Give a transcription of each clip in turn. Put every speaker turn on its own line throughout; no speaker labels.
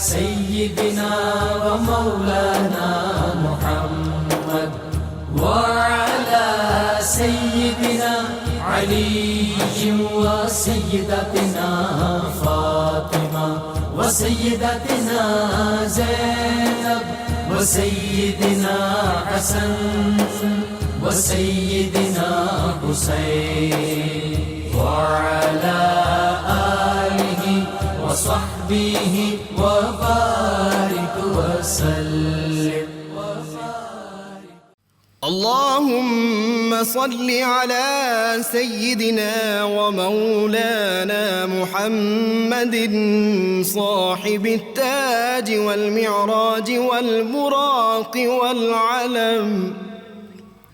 سيدنا ومولانا محمد وعلى سيدنا علي وسيدتنا فاطمة وسيدتنا زينب وسيدنا حسن وسيدنا حسين وعلى آله وصحبه وبارك وسلم.
اللهم صل على سيدنا ومولانا محمد صاحب التاج والمعراج والبراق والعلم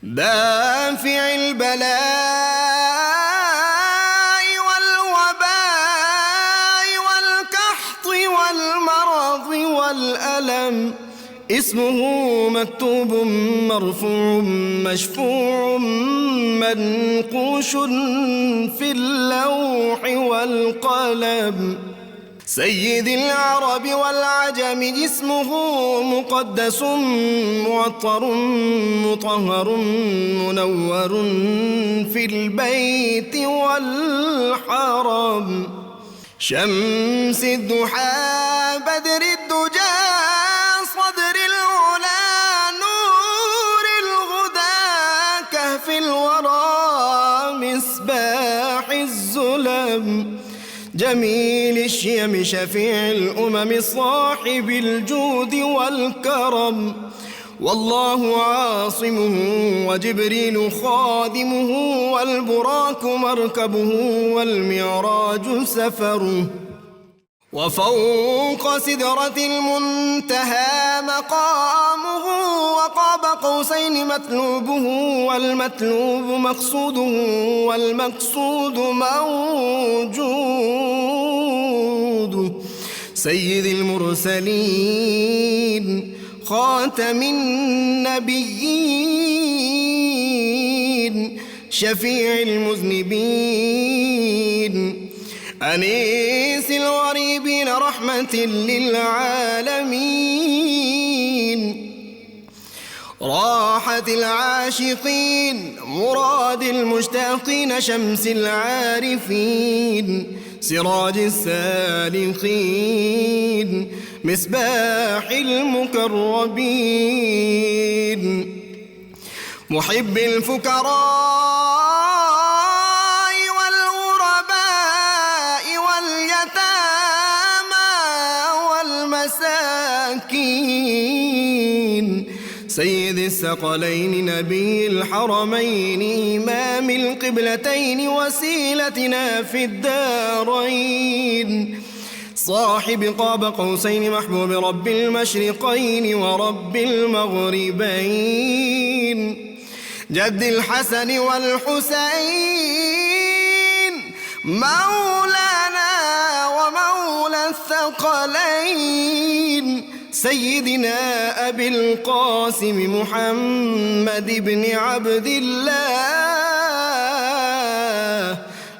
دافع البلاء والوباء والقحط والمرض والألم اسمه مكتوب مرفوع مشفوع منقوش في اللوح والقلم سيد العرب والعجم جسمه مقدس معطر مطهر منور في البيت والحرم شمس الضحى بدر الدجى صدر العلا نور الهدى كهف الورى مصباح الظلم جميل الشيم شفيع الأمم صاحب الجود والكرم والله عاصمه وجبريل خادمه والبراك مركبه والمعراج سفره وفوق سدرة المنتهى مقامه وقاب قوسين مطلوبه والمطلوب مقصوده والمقصود موجود سيد المرسلين خاتم النبيين شفيع المذنبين أنيس الغريبين رحمة للعالمين راحة العاشقين مراد المشتاقين شمس العارفين سراج السالكين مصباح المقربين محب الفقراء سيد الثقلين نبي الحرمين إمام القبلتين وسيلتنا في الدارين صاحب قاب قوسين محبوب رب المشرقين ورب المغربين جد الحسن والحسين مولانا ومولى الثقلين سيدنا أبي القاسم محمد بن عبد الله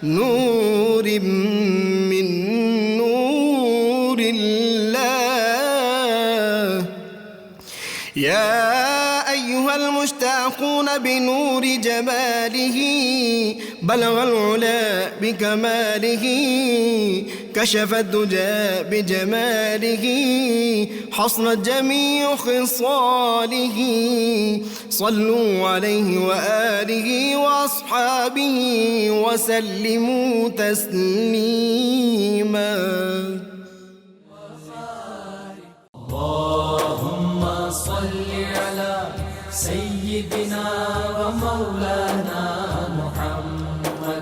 نور من نور الله يا أيها المشتاقون بنور جماله بلغ العلا بكماله كشف الدجى بجماله حصنت جميع خصاله صلوا عليه وآله وأصحابه وسلموا تسليما
اللهم صل على سيدنا ومولانا محمد।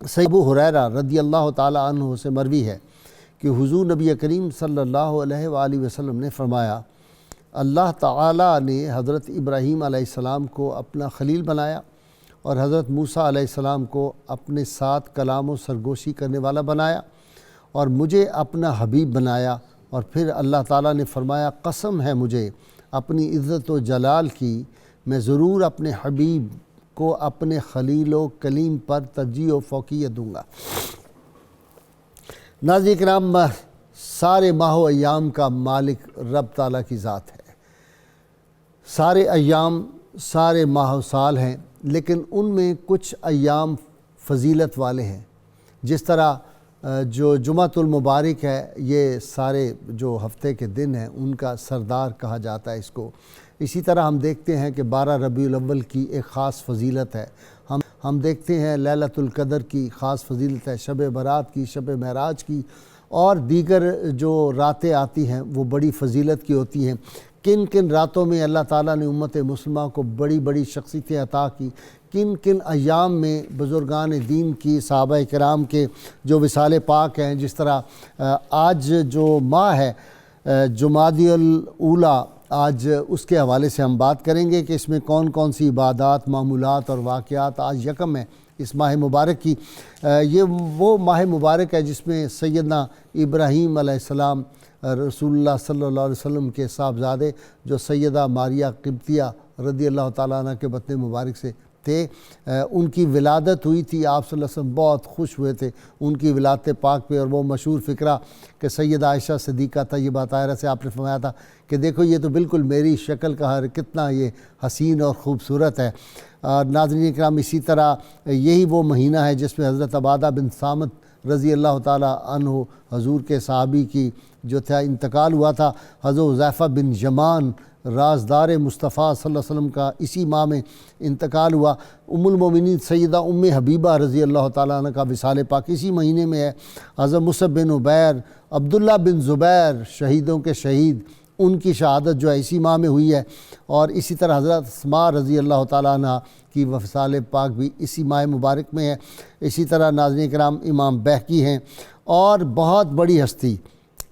سید ابو ہریرہ رضی اللہ تعالیٰ عنہ سے مروی ہے کہ حضور نبی کریم صلی اللہ علیہ وآلہ وسلم نے فرمایا اللہ تعالیٰ نے حضرت ابراہیم علیہ السلام کو اپنا خلیل بنایا اور حضرت موسیٰ علیہ السلام کو اپنے ساتھ کلام و سرگوشی کرنے والا بنایا اور مجھے اپنا حبیب بنایا، اور پھر اللہ تعالیٰ نے فرمایا قسم ہے مجھے اپنی عزت و جلال کی، میں ضرور اپنے حبیب کو اپنے خلیل و کلیم پر ترجیح و فوقیت دوں گا۔ ناظرین کرام، سارے ماہ و ایام کا مالک رب تعالیٰ کی ذات ہے۔ سارے ایام سارے ماہ و سال ہیں، لیکن ان میں کچھ ایام فضیلت والے ہیں۔ جس طرح جو جمعۃ المبارک ہے، یہ سارے جو ہفتے کے دن ہیں ان کا سردار کہا جاتا ہے اس کو۔ اسی طرح ہم دیکھتے ہیں کہ 12 ربیع الاول کی ایک خاص فضیلت ہے۔ ہم دیکھتے ہیں لیلۃ القدر کی خاص فضیلت ہے، شب برات کی، شب معراج کی، اور دیگر جو راتیں آتی ہیں وہ بڑی فضیلت کی ہوتی ہیں۔ کن کن راتوں میں اللہ تعالیٰ نے امت مسلمہ کو بڑی بڑی شخصیتیں عطا کی، کن کن ایام میں بزرگان دین کی، صحابہ کرام کے جو وصال پاک ہیں۔ جس طرح آج جو ماہ ہے جمادی الاولیٰ، آج اس کے حوالے سے ہم بات کریں گے کہ اس میں کون کون سی عبادات، معمولات اور واقعات آج یکم ہے اس ماہ مبارک کی۔ یہ وہ ماہ مبارک ہے جس میں سیدنا ابراہیم علیہ السلام رسول اللہ صلی اللہ علیہ وسلم کے صاحبزادے جو سیدہ ماریہ قبطیہ رضی اللہ تعالیٰ عنہ کے بطن مبارک سے تھے، ان کی ولادت ہوئی تھی۔ آپ صلی اللہ علیہ وسلم بہت خوش ہوئے تھے ان کی ولادت پاک پہ، اور وہ مشہور فقرہ کہ سیدہ عائشہ صدیقہ طیبہ طاہرہ سے آپ نے فرمایا تھا کہ دیکھو یہ تو بالکل میری شکل کا ہے، کتنا یہ حسین اور خوبصورت ہے۔ ناظرین کرام، اسی طرح یہی وہ مہینہ ہے جس میں حضرت عبادہ بن صامت رضی اللہ تعالیٰ عنہ حضور کے صحابی کی جو تھا انتقال ہوا تھا۔ حضرت حذیفہ بن یمان رازدار مصطفیٰ صلی اللہ علیہ وسلم کا اسی ماہ میں انتقال ہوا۔ ام المومنین سیدہ ام حبیبہ رضی اللہ تعالیٰ عنہ کا وصال پاک اسی مہینے میں ہے۔ حضرت مصعب بن عمیر، عبداللہ بن زبیر شہیدوں کے شہید، ان کی شہادت جو ہے اسی ماہ میں ہوئی ہے، اور اسی طرح حضرت اسماء رضی اللہ تعالیٰ عنہ کی وصال پاک بھی اسی ماہ مبارک میں ہے۔ اسی طرح ناظرین کرام امام بہقی ہیں، اور بہت بڑی ہستی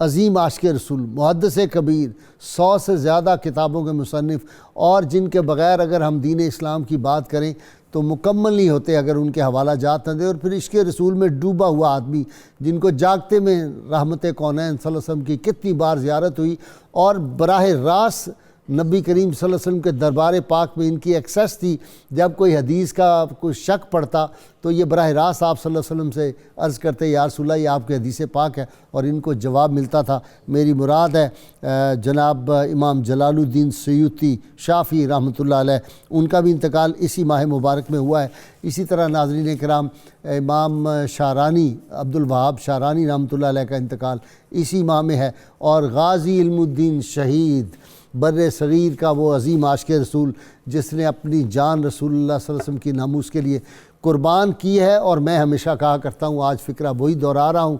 عظیم عاشق رسول، محدث کبیر، 100 سے زیادہ کتابوں کے مصنف، اور جن کے بغیر اگر ہم دین اسلام کی بات کریں تو مکمل نہیں ہوتے اگر ان کے حوالہ جات نہ دیں۔ اور پھر عشق رسول میں ڈوبا ہوا آدمی جن کو جاگتے میں رحمت کونین صلی اللہ علیہ وسلم کی کتنی بار زیارت ہوئی، اور براہ راست نبی کریم صلی اللہ علیہ وسلم کے دربار پاک میں ان کی ایکسیس تھی۔ جب کوئی حدیث کا کوئی شک پڑتا تو یہ براہ راست آپ صلی اللہ علیہ وسلم سے عرض کرتے یا رسول اللہ یہ آپ کے حدیث پاک ہے، اور ان کو جواب ملتا تھا۔ میری مراد ہے جناب امام جلال الدین سیوطی شافعی رحمۃ اللہ علیہ، ان کا بھی انتقال اسی ماہ مبارک میں ہوا ہے۔ اسی طرح ناظرین کرام امام شارانی عبد الوہاب شارانی رحمۃ اللہ علیہ کا انتقال اسی ماہ میں ہے، اور غازی علم الدین شہید بر صغیر کا وہ عظیم عاشق رسول جس نے اپنی جان رسول اللہ صلی اللہ علیہ وسلم کی ناموس کے لیے قربان کی ہے۔ اور میں ہمیشہ کہا کرتا ہوں، آج فقرہ وہی دہرا رہا ہوں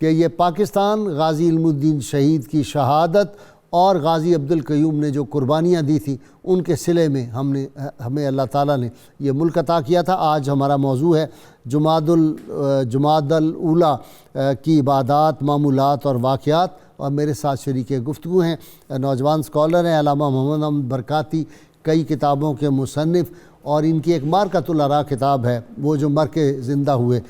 کہ یہ پاکستان غازی علم الدین شہید کی شہادت اور غازی عبد القیوم نے جو قربانیاں دی تھیں ان کے صلے میں ہمیں اللہ تعالیٰ نے یہ ملک عطا کیا تھا۔ آج ہمارا موضوع ہے جمادی الاولیٰ کی عبادات، معمولات اور واقعات، اور میرے ساتھ شریک گفتگو ہیں نوجوان اسکالر ہیں علامہ محمد احمد برکاتی، کئی کتابوں کے مصنف، اور ان کی ایک مارکۃ الآراء کتاب ہے وہ جو مر کے زندہ ہوئے۔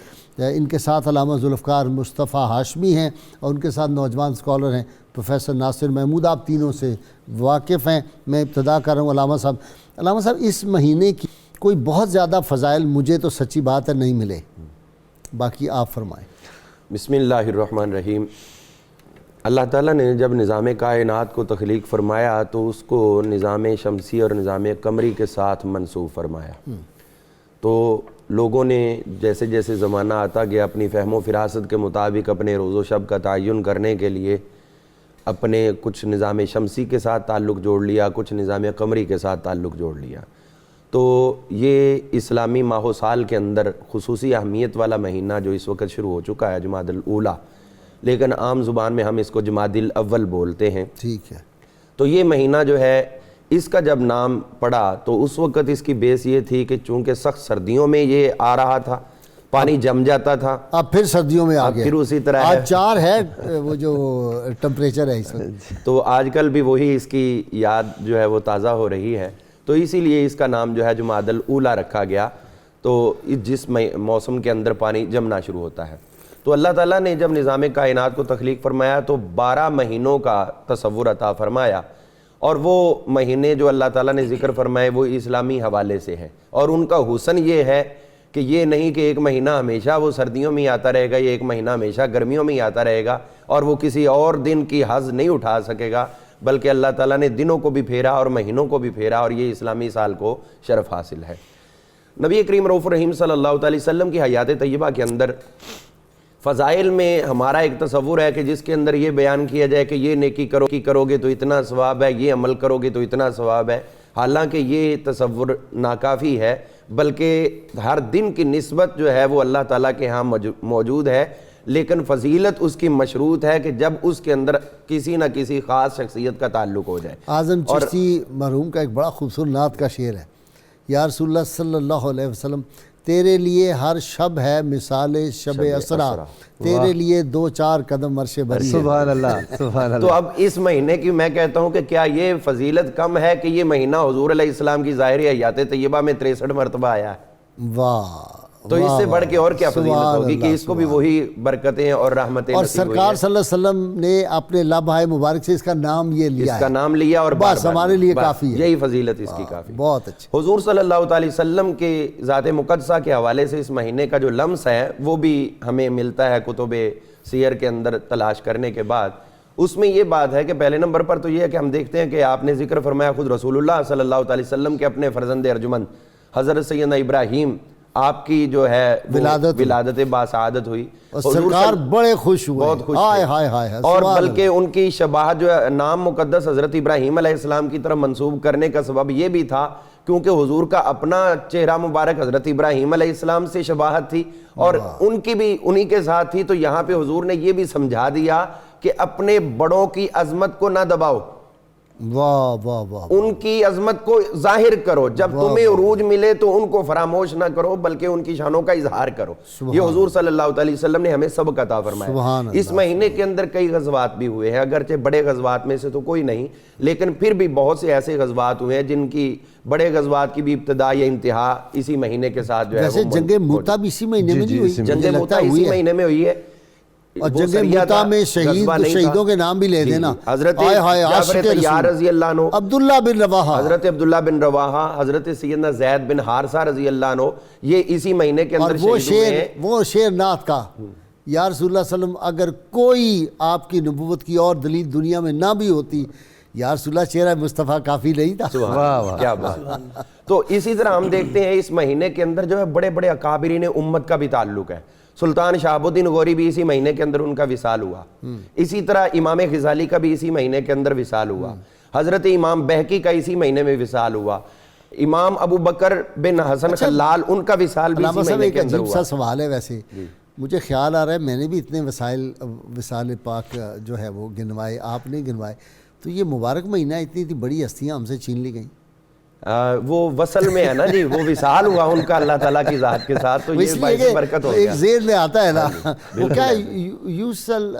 ان کے ساتھ علامہ ذوالفقار مصطفیٰ ہاشمی ہیں، اور ان کے ساتھ نوجوان اسکالر ہیں پروفیسر ناصر محمود۔ آپ تینوں سے واقف ہیں۔ میں ابتدا کر رہا ہوں علامہ صاحب، اس مہینے کی کوئی بہت زیادہ فضائل مجھے تو سچی بات ہے نہیں ملے، باقی آپ فرمائیں۔
بسم اللہ الرحمن الرحیم۔ اللہ تعالیٰ نے جب نظام کائنات کو تخلیق فرمایا تو اس کو نظام شمسی اور نظام قمری کے ساتھ منسوب فرمایا۔ تو لوگوں نے جیسے جیسے زمانہ آتا گیا اپنی فہم و فراست کے مطابق اپنے روز و شب کا تعین کرنے کے لیے اپنے کچھ نظام شمسی کے ساتھ تعلق جوڑ لیا، کچھ نظام قمری کے ساتھ تعلق جوڑ لیا۔ تو یہ اسلامی ماہ و سال کے اندر خصوصی اہمیت والا مہینہ جو اس وقت شروع ہو چکا ہے جمادی الاولیٰ، لیکن عام زبان میں ہم اس کو جمادی الاول بولتے ہیں۔
ٹھیک ہے۔
تو یہ مہینہ جو ہے اس کا جب نام پڑا تو اس وقت اس کی بیس یہ تھی کہ چونکہ سخت سردیوں میں یہ آ رہا تھا پانی جم جاتا تھا،
اب پھر سردیوں میں آ
اب
گیا،
پھر اسی طرح
آج 4 ہے وہ جو ٹمپریچر ہے اس وقت.
تو آج کل بھی وہی اس کی یاد جو ہے وہ تازہ ہو رہی ہے. تو اسی لیے اس کا نام جو ہے جمادی الاولیٰ رکھا گیا. تو جس موسم کے اندر پانی جمنا شروع ہوتا ہے. تو اللہ تعالیٰ نے جب نظام کائنات کو تخلیق فرمایا تو 12 مہینوں کا تصور عطا فرمایا، اور وہ مہینے جو اللہ تعالیٰ نے ذکر فرمائے وہ اسلامی حوالے سے ہیں. اور ان کا حسن یہ ہے کہ یہ نہیں کہ ایک مہینہ ہمیشہ وہ سردیوں میں ہی آتا رہے گا، یہ ایک مہینہ ہمیشہ گرمیوں میں ہی آتا رہے گا اور وہ کسی اور دن کی حظ نہیں اٹھا سکے گا، بلکہ اللہ تعالیٰ نے دنوں کو بھی پھیرا اور مہینوں کو بھی پھیرا، اور یہ اسلامی سال کو شرف حاصل ہے. نبی کریم رؤوف رحیم صلی اللہ علیہ وسلم کی حیات طیبہ کے اندر فضائل میں ہمارا ایک تصور ہے کہ جس کے اندر یہ بیان کیا جائے کہ یہ نیکی کرو گے تو اتنا ثواب ہے، یہ عمل کرو گے تو اتنا ثواب ہے. حالانکہ یہ تصور ناکافی ہے، بلکہ ہر دن کی نسبت جو ہے وہ اللہ تعالیٰ کے ہاں موجود ہے، لیکن فضیلت اس کی مشروط ہے کہ جب اس کے اندر کسی نہ کسی خاص شخصیت کا تعلق ہو جائے.
اعظم چشتی مرحوم کا ایک بڑا خوبصورت نعت کا شعر ہے، یا رسول اللہ صلی اللہ علیہ وسلم تیرے لیے ہر شب ہے مثال شب اسرا، تیرے لیے 2-4 قدم عرش بری ہے.
سبحان اللہ سبحان اللہ.
تو اب اس مہینے کی میں کہتا ہوں کہ کیا یہ فضیلت کم ہے کہ یہ مہینہ حضور علیہ السلام کی ظاہری حیات طیبہ میں 63 مرتبہ آیا ہے؟
واہ،
تو اس سے بڑھ کے اور کیا فضیلت ہوگی کہ اس کو بھی وہی برکتیں اور رحمتیں
اور
نصیب ہوئی
سرکار
ہیں.
صلی اللہ علیہ وسلم نے اپنے لمحہ مبارک سے اس کا نام یہ لیا
اس کا
ہے،
نام لیا اور
بس ہمارے لیے کافی ہے.
یہی فضیلت اس کی کافی.
بہت اچھا.
حضور صلی اللہ علیہ وسلم کے ذات مقدسہ کے حوالے سے اس مہینے کا جو لمس ہے وہ بھی ہمیں ملتا ہے کتب سیر کے اندر تلاش کرنے کے بعد. اس میں یہ بات ہے کہ پہلے نمبر پر تو یہ ہے کہ ہم دیکھتے ہیں کہ آپ نے ذکر فرمایا خود رسول اللہ صلی اللہ علیہ وسلم کے اپنے فرزند ارجمند حضرت سیدنا ابراہیم آپ کی جو ہے ولادت باسعادت ہوئی،
اور سرکار بڑے خوش ہوئے،
بہت خوش
ہائے
ہوئے.
ہائے ہائے.
اور بلکہ ان کی شباہت جو ہے نام مقدس حضرت ابراہیم علیہ السلام کی طرف منسوب کرنے کا سبب یہ بھی تھا کیونکہ حضور کا اپنا چہرہ مبارک حضرت ابراہیم علیہ السلام سے شباہت تھی اور ان کی بھی انہی کے ساتھ تھی. تو یہاں پہ حضور نے یہ بھی سمجھا دیا کہ اپنے بڑوں کی عظمت کو نہ دباؤ،
واہ واہ واہ،
ان کی عظمت کو ظاہر کرو. جب تمہیں عروج ملے تو ان کو فراموش نہ کرو بلکہ ان کی شانوں کا اظہار کرو. یہ حضور صلی اللہ علیہ وسلم نے ہمیں سبق عطا فرمایا. اس مہینے کے اندر کئی غزوات بھی ہوئے ہیں، اگرچہ بڑے غزوات میں سے تو کوئی نہیں، لیکن پھر بھی بہت سے ایسے غزوات ہوئے ہیں جن کی بڑے غزوات کی بھی ابتدا یا انتہا اسی مہینے کے ساتھ جو ہے.
جیسے جنگ موتا بھی اسی مہینے میں نہیں ہوئی؟
جنگ موتا اسی مہینے میں ہوئی ہے.
اور جنگ موتا میں شہیدوں کے نام بھی لے دینا،
حضرت جعفر طیار رضی اللہ عنہ،
عبداللہ بن رواحہ،
حضرت عبداللہ بن رواحہ، حضرت سیدنا زید بن حارثہ رضی اللہ عنہ، یہ اسی مہینے کے اندر شہید ہوئے ہیں.
وہ شعر نعت کا، یا رسول اللہ صلی اللہ علیہ وسلم اگر کوئی آپ کی نبوت کی اور دلیل دنیا میں نہ بھی ہوتی، یا رسول اللہ چہرہ مصطفیٰ کافی نہیں تھا.
کیا بات. تو اسی طرح ہم دیکھتے ہیں اس مہینے کے اندر جو ہے بڑے بڑے اکابرین امت کا بھی تعلق ہے. سلطان شہاب الدین غوری بھی اسی مہینے کے اندر ان کا وصال ہوا. اسی طرح امام غزالی کا بھی اسی مہینے کے اندر وصال ہوا. حضرت امام بہقی کا اسی مہینے میں وصال ہوا. امام ابو بکر بن حسن خلال ان کا وصال بھی اسی مہینے کے اندر ہوا.
عجیب سا سوال ہے ویسے، مجھے خیال آ رہا ہے میں نے بھی اتنے وصال پاک جو ہے وہ گنوائے، آپ نے گنوائے، تو یہ مبارک مہینہ اتنی بڑی ہستیاں ہم سے چھین لی گئیں.
وہ وصل میں ہے نا جی، وہ وصال ہوا ان کا اللہ تعالیٰ کی ذات کے ساتھ، تو یہ باعث برکت ہو گیا.
ایک زیر میں آتا ہے نا وہ کیا یوصل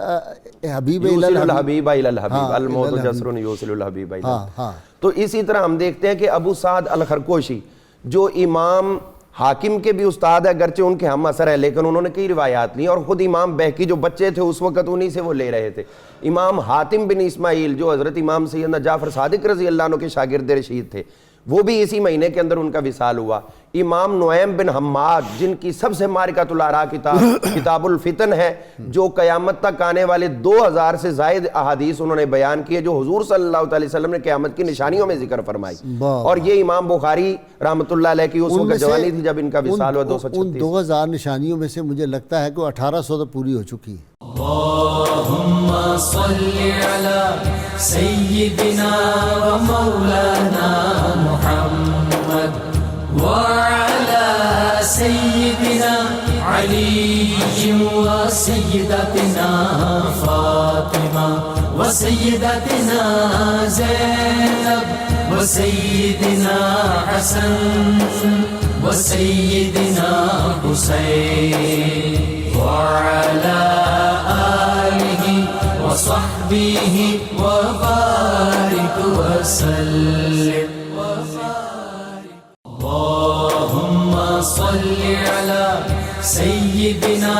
حبیب
الحبیب الی الحبیب، الموت جسر یوصل الحبیب الی. تو اسی طرح ہم دیکھتے ہیں کہ ابو سعد الخرقوشی جو امام حاکم کے بھی استاد ہے، اگرچہ ان کے ہم اثر ہے لیکن انہوں نے کئی روایات لی، اور خود امام بہقی جو بچے تھے اس وقت انہی سے وہ لے رہے تھے. امام حاتم بن اسماعیل جو حضرت امام سیدنا جعفر صادق رضی اللہ عنہ کے شاگرد رشید تھے، وہ بھی اسی مہینے کے اندر ان کا وصال ہوا. امام نعیم بن حماد جن کی سب سے معرکۃ الآراء کتاب الفتن ہے، جو قیامت تک آنے والے 2000 سے زائد احادیث انہوں نے بیان کیے جو حضور صلی اللہ علیہ وسلم نے قیامت کی نشانیوں میں ذکر فرمائی. اور یہ امام بخاری رحمۃ اللہ علیہ کی اس وقت جوانی تھی جب ان کا وصال ہوا 236.
ان 2000 نشانیوں میں سے مجھے لگتا ہے کہ 1800 تو پوری ہو چکی ہے.
اللهم صل على سيدنا ومولانا محمد وعلى سيدنا علي وسيدتنا فاطمة وسيدتنا زينب وسيدنا حسن وسيدنا حسين وعلى آله وصحبه وبارك وسلم. اللهم صل على سيدنا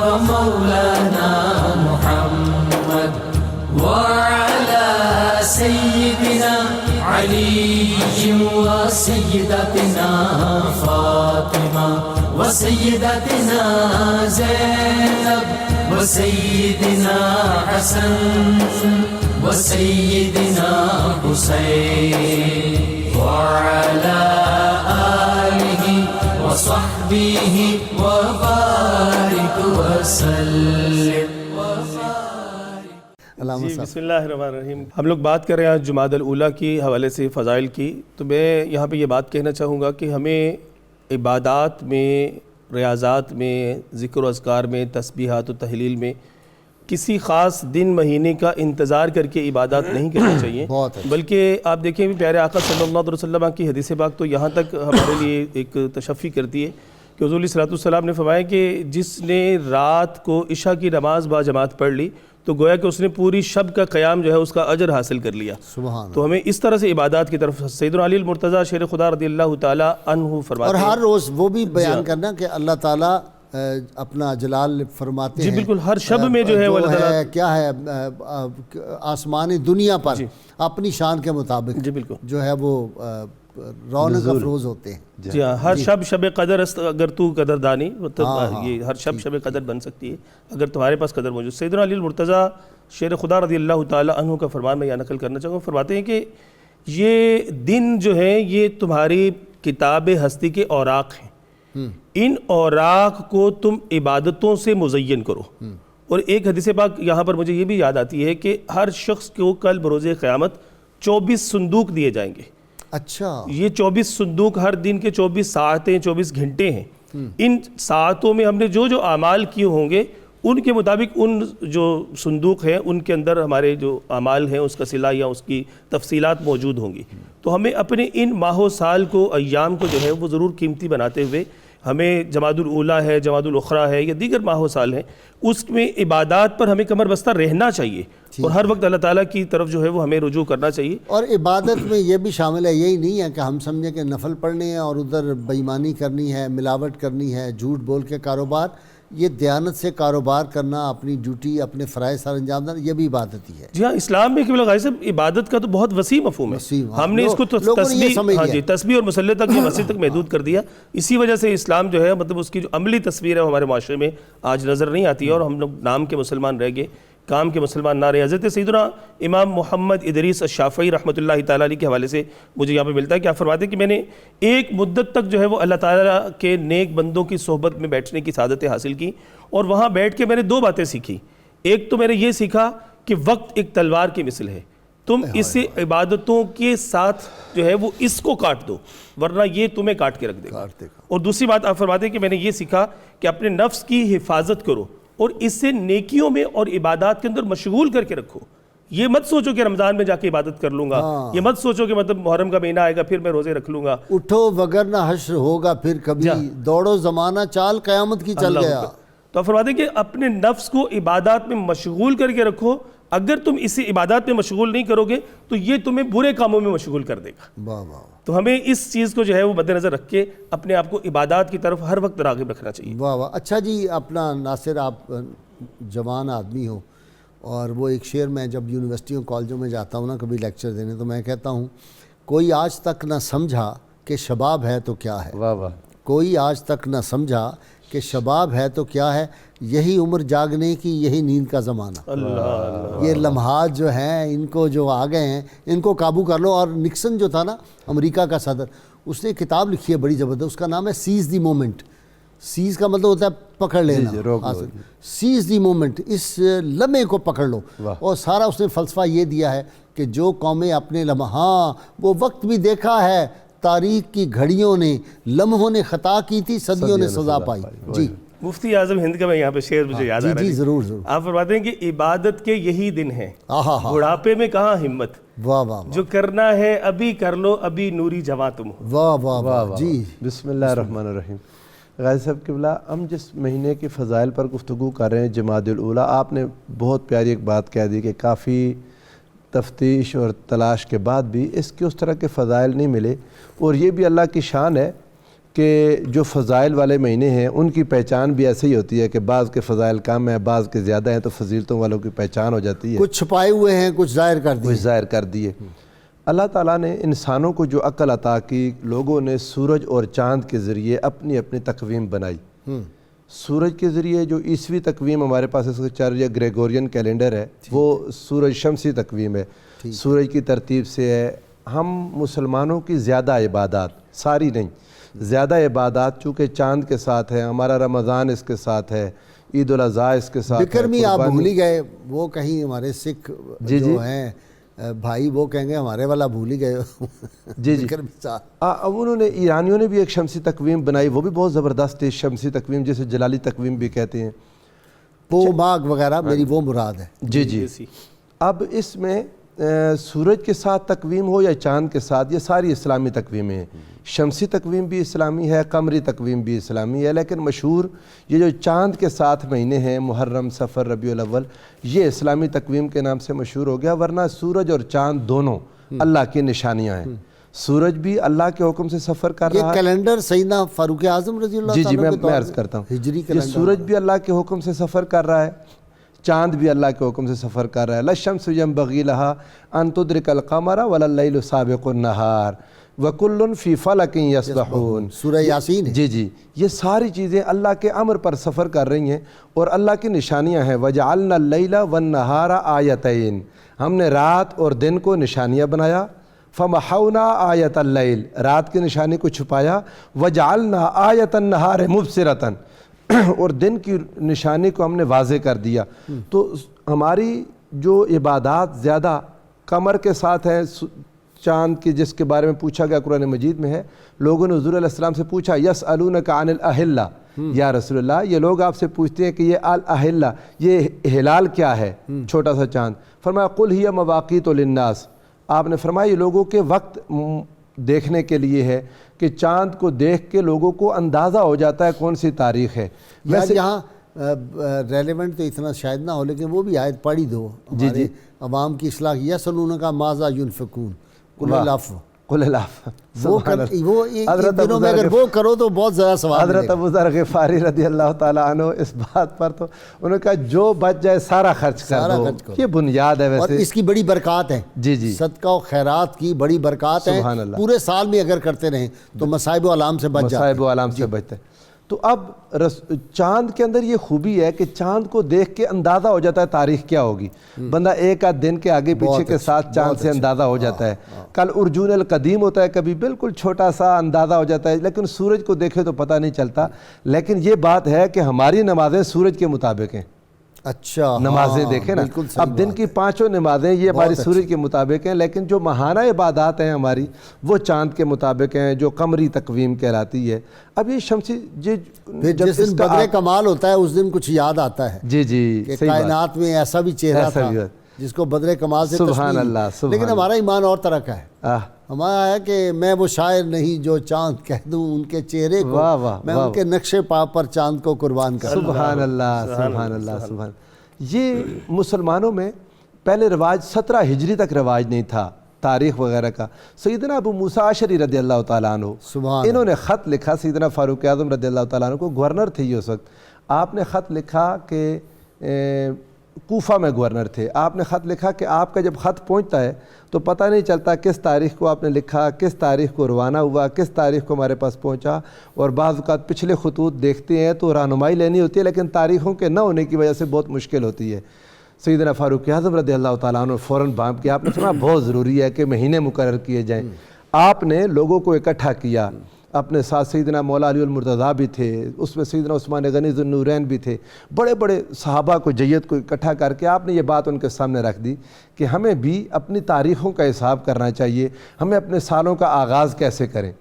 ومولانا محمد وعلى سيدنا علي وسيدتنا فاطمة وسيدتنا زينب وسيدنا حسن وسيدنا حسين وعلى آله وصحبه وبارك وسلم.
جی بسم اللہ الرحمن الرحیم. ہم لوگ بات کر رہے ہیں جمادی الاولیٰ کی حوالے سے فضائل کی. تو میں یہاں پہ یہ بات کہنا چاہوں گا کہ ہمیں عبادات میں، ریاضات میں، ذکر و اذکار میں، تسبیحات و تحلیل میں کسی خاص دن مہینے کا انتظار کر کے عبادات نہیں کرنا چاہیے، بلکہ آپ دیکھیں بھی پیارے آقا صلی اللہ علیہ وسلم کی حدیث پاک تو یہاں تک ہمارے لیے ایک تشفی کرتی ہے کہ حضور علیہ الصلوۃ نے فرمایا کہ جس نے رات کو عشاء کی نماز با جماعت پڑھ لی تو گویا کہ اس نے پوری شب کا قیام جو ہے اس کا اجر حاصل کر لیا. تو ہمیں اس طرح سے عبادات کی طرف سیدنا علی المرتضیٰ شیر خدا رضی اللہ تعالیٰ عنہ فرماتے ہیں.
اور ہر روز وہ بھی بیان کرنا کہ اللہ تعالیٰ اپنا جلال فرماتے ہیں.
جی بالکل، ہر شب میں جو ہے وہ اللہ تعالیٰ
کیا ہے آسمان دنیا پر اپنی شان کے مطابق
جی بالکل
جو ہے وہ رونق افروز ہوتے ہیں.
جی ہاں، ہر شب قدر است اگر تو قدر دانی، یہ ہر شب قدر بن سکتی ہے اگر تمہارے پاس قدر موجود. سیدنا علی المرتضیٰ شیر خدا رضی اللہ تعالیٰ عنہ کا فرمان میں یہاں نقل کرنا چاہوں گا. فرماتے ہیں کہ یہ دن جو ہے یہ تمہاری کتاب ہستی کے اوراق ہیں، ان اوراق کو تم عبادتوں سے مزین کرو. اور ایک حدیث پاک یہاں پر مجھے یہ بھی یاد آتی ہے کہ ہر شخص کو کل بروز قیامت 24 صندوق دیے جائیں گے.
اچھا،
یہ 24 صندوق ہر دن کے 24 ساعتیں 24 گھنٹے ہیں. ان ساعتوں میں ہم نے جو جو اعمال کیے ہوں گے ان کے مطابق ان جو صندوق ہیں ان کے اندر ہمارے جو اعمال ہیں اس کا صلہ یا اس کی تفصیلات موجود ہوں گی. تو ہمیں اپنے ان ماہ و سال کو، ایام کو جو ہے وہ ضرور قیمتی بناتے ہوئے ہمیں جمادی الاولیٰ ہے، جمادی الاخریٰ ہے یا دیگر ماہ و سال ہیں اس میں عبادات پر ہمیں کمر بستہ رہنا چاہیے اور ہر وقت اللہ تعالیٰ کی طرف جو ہے وہ ہمیں رجوع کرنا چاہیے. اور
عبادت میں یہ بھی شامل ہے، یہی نہیں ہے کہ ہم سمجھیں کہ نفل پڑھنے ہیں اور ادھر بے ایمانی کرنی ہے، ملاوٹ کرنی ہے، جھوٹ بول کے کاروبار. یہ دیانت سے کاروبار کرنا، اپنی ڈیوٹی، اپنے فرائض سر انجام دینا، یہ بھی عبادت ہی ہے.
جی ہاں، اسلام میں قبلہ غازی صاحب عبادت کا تو بہت وسیع مفہوم ہے. ہم نے اس کو تسبیح اور مصلی تک یہ مسجد تک محدود کر دیا. اسی وجہ سے اسلام جو ہے مطلب اس کی جو عملی تصویر ہے ہمارے معاشرے میں آج نظر نہیں آتی ہے اور ہم لوگ نام کے مسلمان رہ گئے، کام کے مسلمان نہ رہے. حضرت سیدنا امام محمد ادریس الشافعی رحمۃ اللہ تعالیٰ علیہ کے حوالے سے مجھے یہاں پہ ملتا ہے کہ آپ فرماتے ہیں کہ میں نے ایک مدت تک جو ہے وہ اللہ تعالیٰ کے نیک بندوں کی صحبت میں بیٹھنے کی سعادتیں حاصل کی اور وہاں بیٹھ کے میں نے 2 باتیں سیکھی. ایک تو میں نے یہ سیکھا کہ وقت ایک تلوار کی مثل ہے، تم اسے عبادتوں کے ساتھ جو ہے وہ اس کو کاٹ دو ورنہ یہ تمہیں کاٹ کے رکھ دے گا. اور دوسری بات آپ فرماتے ہیں کہ میں نے یہ سیکھا کہ اپنے نفس کی حفاظت کرو اور اس سے نیکیوں میں اور عبادات کے اندر مشغول کر کے رکھو. یہ مت سوچو کہ رمضان میں جا کے عبادت کر لوں گا، یہ مت سوچو کہ مطلب محرم کا مہینہ آئے گا پھر میں روزے رکھ لوں گا.
اٹھو وگرنہ حشر ہوگا پھر کبھی، دوڑو زمانہ چال قیامت کی چل گیا.
تو فرماتے ہیں کہ اپنے نفس کو عبادات میں مشغول کر کے رکھو. اگر تم اسے عبادات میں مشغول نہیں کرو گے تو یہ تمہیں برے کاموں میں مشغول کر دے گا. تو ہمیں اس چیز کو جو ہے وہ مد نظر رکھ کے اپنے آپ کو عبادات کی طرف ہر وقت راغب رکھنا چاہیے.
واہ واہ. اچھا جی، اپنا ناصر آپ جوان آدمی ہو اور وہ ایک شعر میں جب یونیورسٹیوں کالجوں میں جاتا ہوں نا کبھی لیکچر دینے تو میں کہتا ہوں کوئی آج تک نہ سمجھا کہ شباب ہے تو کیا ہے.
واہ واہ.
کوئی آج تک نہ سمجھا کہ شباب ہے تو کیا ہے، یہی عمر جاگنے کی، یہی نیند کا زمانہ. یہ لمحات جو ہیں ان کو جو آ گئے ہیں ان کو قابو کر لو. اور نکسن جو تھا نا امریکہ کا صدر، اس نے کتاب لکھی ہے بڑی زبردست، اس کا نام ہے سیز دی مومنٹ. سیز کا مطلب ہوتا ہے پکڑ لینا، سیز دی مومنٹ، اس لمحے کو پکڑ لو. اور سارا اس نے فلسفہ یہ دیا ہے کہ جو قومیں اپنے لمحہ، وہ وقت بھی دیکھا ہے تاریخ کی گھڑیوں نے، لمحوں نے خطا کی تھی، صدیوں نے سزا پائی. جی
مفتی اعظم ہند کا میں یہاں پہ شعر مجھے یاد آ رہا ہے.
جی ضرور ضرور.
آپ فرماتے ہیں کہ عبادت کے یہی دن ہیں, بڑھاپے میں کہاں ہمت,
واہ واہ,
جو کرنا ہے ابھی کر لو, ابھی نوری جواں تم ہو.
واہ واہ واہ. جی
بسم اللہ الرحمن الرحیم. غازی صاحب قبلہ, ہم جس مہینے کے فضائل پر گفتگو کر رہے ہیں جمادی الاولیٰ, آپ نے بہت پیاری ایک بات کہہ دی کہ کافی تفتیش اور تلاش کے بعد بھی اس کے اس طرح کے فضائل نہیں ملے. اور یہ بھی اللہ کی شان ہے کہ جو فضائل والے مہینے ہیں ان کی پہچان بھی ایسے ہی ہوتی ہے کہ بعض کے فضائل کم ہیں, بعض کے زیادہ ہیں, تو فضیلتوں والوں کی پہچان ہو جاتی ہے.
کچھ چھپائے ہوئے ہیں, کچھ ظاہر کر دیے.
کچھ ظاہر کر دیے. اللہ تعالیٰ نے انسانوں کو جو عقل عطا کی, لوگوں نے سورج اور چاند کے ذریعے اپنی اپنی تقویم بنائی. سورج کے ذریعے جو عیسوی تقویم ہمارے پاس اس کا چل رہی ہے, گریگورین کیلنڈر ہے, وہ سورج شمسی تقویم ہے, سورج کی ترتیب سے ہے. ہم مسلمانوں کی زیادہ عبادات, ساری نہیں, زیادہ عبادات چونکہ چاند کے ساتھ ہے, ہمارا رمضان اس کے ساتھ ہے, عید الاضحیٰ اس کے ساتھ ہے.
بکرمی آپ بھول ہی گئے, وہ کہیں ہمارے سکھ جو ہیں بھائی وہ کہیں گے ہمارے والا بھول ہی گئے.
جی جی. اب انہوں نے, ایرانیوں نے بھی ایک شمسی تقویم بنائی, وہ بھی بہت زبردست ہے شمسی تقویم, جسے جلالی تقویم بھی کہتے ہیں.
پو ماغ وغیرہ میری وہ مراد ہے.
جی جی. اب اس میں سورج کے ساتھ تقویم ہو یا چاند کے ساتھ, یہ ساری اسلامی تقویمیں ہیں. شمسی تقویم بھی اسلامی ہے, قمری تقویم بھی اسلامی ہے, لیکن مشہور یہ جو چاند کے ساتھ مہینے ہیں, محرم, صفر, ربیع الاول, یہ اسلامی تقویم کے نام سے مشہور ہو گیا. ورنہ سورج اور چاند دونوں اللہ کی نشانیاں ہیں. سورج بھی اللہ کے حکم سے سفر کر رہا ہے.
یہ کیلنڈر سیدنا فاروق اعظم رضی اللہ
تعالیٰ. جی جی, میں عرض کرتا ہوں,
ہجری
یہ سورج بھی اللہ کے حکم سے سفر کر رہا ہے, چاند بھی اللہ کے حکم سے سفر کر رہا ہے. لَلشَّمْسُ يَنبَغِي لَهَا أَن تُدْرِكَ الْقَمَرَ وَلَا اللَّيْلُ سَابِقُ النَّهَارِ وَكُلٌّ فِي فَلَكٍ يَسْبَحُونَ.
سورہ یاسین.
جی جی, یہ ساری چیزیں اللہ کے امر پر سفر کر رہی ہیں اور اللہ کی نشانیاں ہیں. وَجَعَلْنَا اللَّيْلَ وَالنَّهَارَ آیَتَيْن, ہم نے رات اور دن کو نشانیاں بنایا. فَمَحَوْنَا آیَةَ اللَّيْل, رات کی نشانی کو چھپایا. وَجَعَلْنَا آیَةَ النَّهَارِ مُبْصِرَةً, اور دن کی نشانی کو ہم نے واضح کر دیا. تو ہماری جو عبادات زیادہ قمر کے ساتھ ہیں, چاند کی جس کے بارے میں پوچھا گیا قرآن مجید میں ہے. لوگوں نے حضور علیہ السلام سے پوچھا, یسألونک عن الاہلہ, یا رسول اللہ یہ لوگ آپ سے پوچھتے ہیں کہ یہ الاہلہ, یہ ہلال کیا ہے, چھوٹا سا چاند. فرمایا قل ہی مواقیت للناس, آپ نے فرمایا یہ لوگوں کے وقت دیکھنے کے لیے ہے کہ چاند کو دیکھ کے لوگوں کو اندازہ ہو جاتا ہے کون سی تاریخ ہے. ویسے یہاں
ریلیونٹ تو اتنا شاید نہ ہو, لیکن وہ بھی آیت پڑھی دو ہمارے عوام کی اصلاح. یسألونک ماذا ینفقون قل العفو,
قل العفو.
وہ دنوں میں اگر وہ کرو تو بہت زیادہ ثواب.
حضرت ابو ذر غفاری رضی اللہ تعالیٰ عنہ اس بات پر تو انہوں نے کہا جو بچ جائے سارا خرچ کر دو, یہ بنیاد ہے. ویسے
اور اس کی بڑی برکات ہیں.
جی جی,
صدقہ و خیرات کی بڑی برکات ہیں. پورے سال میں اگر کرتے رہیں تو مصائب و آلام سے بچ جاتے ہیں.
مصائب و آلام سے بچتے ہیں. تو اب چاند کے اندر یہ خوبی ہے کہ چاند کو دیکھ کے اندازہ ہو جاتا ہے تاریخ کیا ہوگی. بندہ ایک آدھ دن کے آگے پیچھے کے ساتھ چاند سے اندازہ ہو جاتا ہے. کل ارجون القدیم ہوتا ہے, کبھی بالکل چھوٹا سا اندازہ ہو جاتا ہے, لیکن سورج کو دیکھے تو پتہ نہیں چلتا. لیکن یہ بات ہے کہ ہماری نمازیں سورج کے مطابق ہیں.
اچھا,
نمازیں دیکھیں نا, اب دن کی 5 نمازیں یہ ہماری سورج کے مطابق ہیں, لیکن جو ماہانہ عبادات ہیں ہماری وہ چاند کے مطابق ہیں, جو قمری تقویم کہلاتی ہے. اب یہ شمسی
جس دن بدر کمال ہوتا ہے اس دن کچھ یاد آتا ہے.
جی جی,
کہ کائنات میں ایسا بھی چہرہ تھا جس کو بدر کمال سے
سبحان اللہ.
لیکن ہمارا ایمان اور طرح کا ہے. ہمارا ہے کہ میں وہ شاعر نہیں جو چاند کہہ دوں ان کے چہرے کو, میں ان کے نقشے پا پر چاند کو قربان کروں.
سبحان اللہ, سبحان اللہ, سبحان. یہ مسلمانوں میں پہلے رواج 17 ہجری تک رواج نہیں تھا تاریخ وغیرہ کا. سیدنا ابو موسیٰ اشعری رضی اللہ تعالیٰ عنہ, انہوں نے خط لکھا. سیدنا فاروق اعظم رضی اللہ تعالیٰ عنہ کو گورنر تھے یہ اس وقت. آپ نے خط لکھا کہ کوفہ میں گورنر تھے. آپ نے خط لکھا کہ آپ کا جب خط پہنچتا ہے تو پتہ نہیں چلتا کس تاریخ کو آپ نے لکھا, کس تاریخ کو روانہ ہوا, کس تاریخ کو ہمارے پاس پہنچا. اور بعض اوقات پچھلے خطوط دیکھتے ہیں تو رہنمائی لینی ہوتی ہے, لیکن تاریخوں کے نہ ہونے کی وجہ سے بہت مشکل ہوتی ہے. سیدنا فاروق اعظم رضی اللہ تعالیٰ عنہ فوراً بانپ کیا, آپ نے سنا بہت ضروری ہے کہ مہینے مقرر کیے جائیں. آپ نے لوگوں کو اکٹھا کیا. اپنے ساتھ سیدنا مولا علی المرتضیٰ بھی تھے, اس میں سیدنا عثمان غنی ذو النورین بھی تھے. بڑے بڑے صحابہ کو, جیت کو اکٹھا کر کے آپ نے یہ بات ان کے سامنے رکھ دی کہ ہمیں بھی اپنی تاریخوں کا حساب کرنا چاہیے, ہمیں اپنے سالوں کا آغاز کیسے کریں.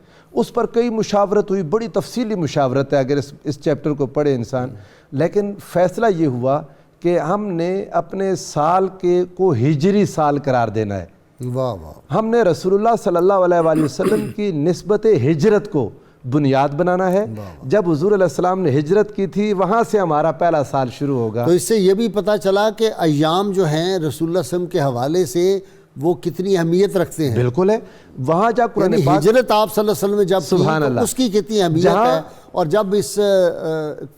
اس پر کئی مشاورت ہوئی, بڑی تفصیلی مشاورت ہے اگر اس چیپٹر کو پڑھے انسان. لیکن فیصلہ یہ ہوا کہ ہم نے اپنے سال کو ہجری سال قرار دینا ہے.
واہ واہ.
ہم نے رسول اللہ صلی اللہ علیہ وآلہ وسلم کی نسبت ہجرت کو بنیاد بنانا ہے. جب حضور علیہ السلام نے ہجرت کی تھی وہاں سے ہمارا پہلا سال شروع ہوگا.
تو اس سے یہ بھی پتہ چلا کہ ایام جو ہیں رسول اللہ صلی اللہ علیہ وسلم کے حوالے سے وہ کتنی اہمیت رکھتے ہیں.
بالکل ہے. وہاں جب قرآن
یعنی
پاک
ہجرت آپ صلی اللہ علیہ وسلم میں جب
سبحان اللہ,
اس کی کتنی اہمیت ہے, اور جب اس